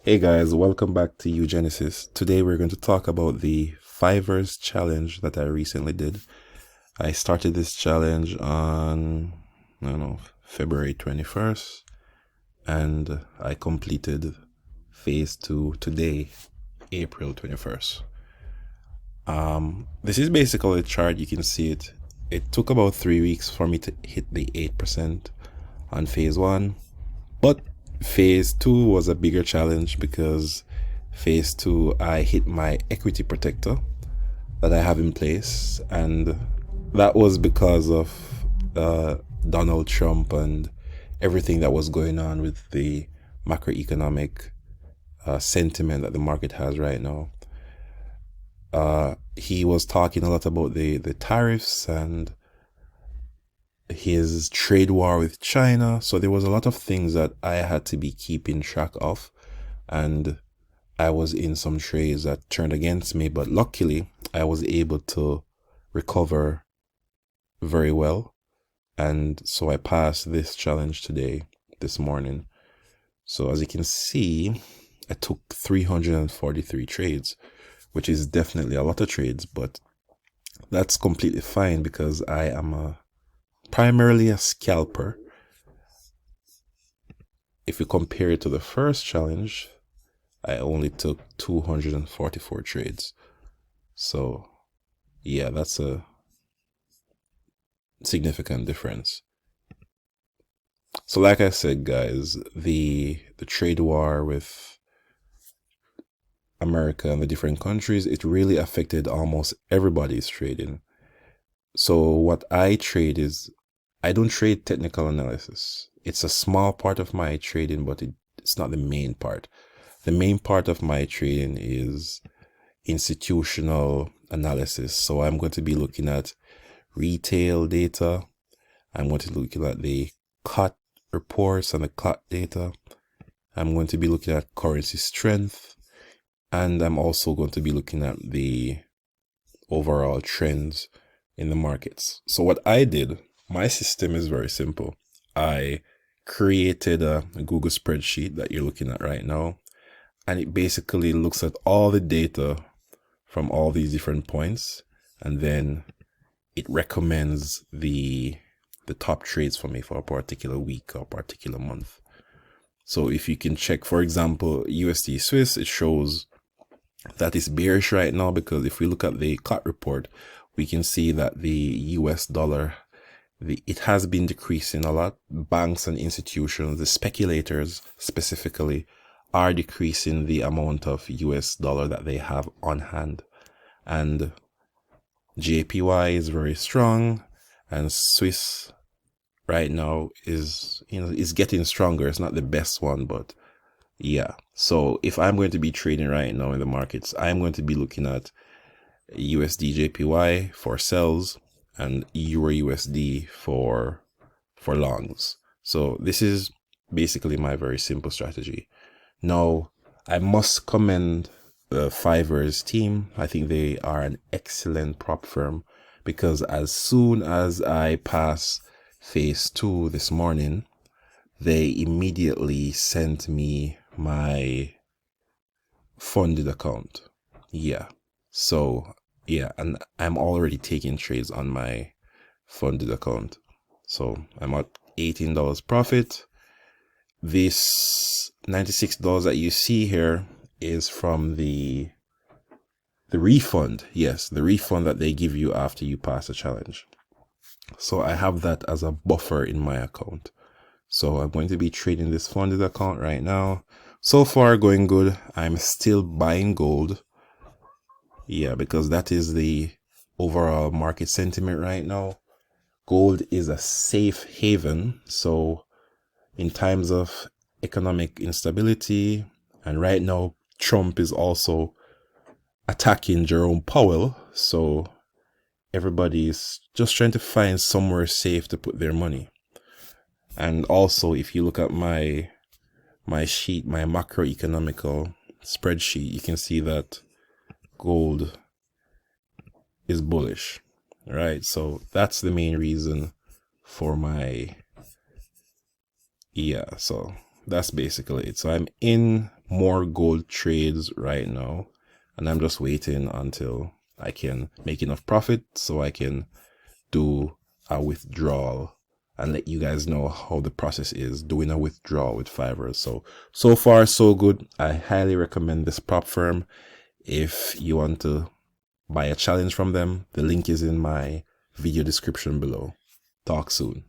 Hey guys, welcome back to uGenesys. Today we're going to talk about the 5ers challenge that I recently did. I started this challenge on, I don't know, February 21st, and I completed phase 2 today, April 21st. This is basically a chart. You can see it. It took about 3 weeks for me to hit the 8% on phase 1. But phase 2 was a bigger challenge because phase 2 I hit my equity protector that I have in place, and that was because of Donald Trump and everything that was going on with the macroeconomic sentiment that the market has right now. He was talking a lot about the tariffs and his trade war with China. So there was a lot of things that I had to be keeping track of, and I was in some trades that turned against me, but luckily I was able to recover very well. And so I passed this challenge today, this morning. So as you can see, I took 343 trades, which is definitely a lot of trades, but that's completely fine because I am primarily a scalper. If you compare it to the first challenge, I only took 244 trades. So yeah, that's a significant difference. So like I said, guys, the trade war with America and the different countries, it really affected almost everybody's trading. So what I trade is, I don't trade technical analysis. It's a small part of my trading, but it's not the main part. The main part of my trading is institutional analysis. So I'm going to be looking at retail data. I'm going to be looking at the COT reports and the COT data. I'm going to be looking at currency strength. And I'm also going to be looking at the overall trends in the markets. So what I did, my system is very simple. I created a Google spreadsheet that you're looking at right now, and it basically looks at all the data from all these different points, and then it recommends the top trades for me for a particular week or particular month. So if you can check, for example, USD Swiss, it shows that is bearish right now, because if we look at the COT report, we can see that the US dollar, it has been decreasing a lot. Banks and institutions, the speculators specifically, are decreasing the amount of US dollar that they have on hand. And JPY is very strong, and Swiss right now is getting stronger. It's not the best one, but yeah. So if I'm going to be trading right now in the markets, I'm going to be looking at USD JPY for sells and Euro USD for longs. So this is basically my very simple strategy. Now, I must commend the 5ers team. I think they are an excellent prop firm, because as soon as I pass phase 2 this morning, they immediately sent me my funded account. Yeah. So yeah, and I'm already taking trades on my funded account. So I'm at $18 profit. This $96 that you see here is from the refund. Yes, the refund that they give you after you pass a challenge. So I have that as a buffer in my account. So I'm going to be trading this funded account right now. So far going good. I'm still buying gold. Yeah, because that is the overall market sentiment right now. Gold is a safe haven. So in times of economic instability, and right now Trump is also attacking Jerome Powell. So everybody's just trying to find somewhere safe to put their money. And also, if you look at my sheet, my macroeconomical spreadsheet, you can see that gold is bullish, right? So that's the main reason for my, yeah, so that's basically it. So I'm in more gold trades right now, and I'm just waiting until I can make enough profit so I can do a withdrawal and let you guys know how the process is doing a withdrawal with 5ers. So far so good. I highly recommend this prop firm. If you want to buy a challenge from them, the link is in my video description below. Talk soon.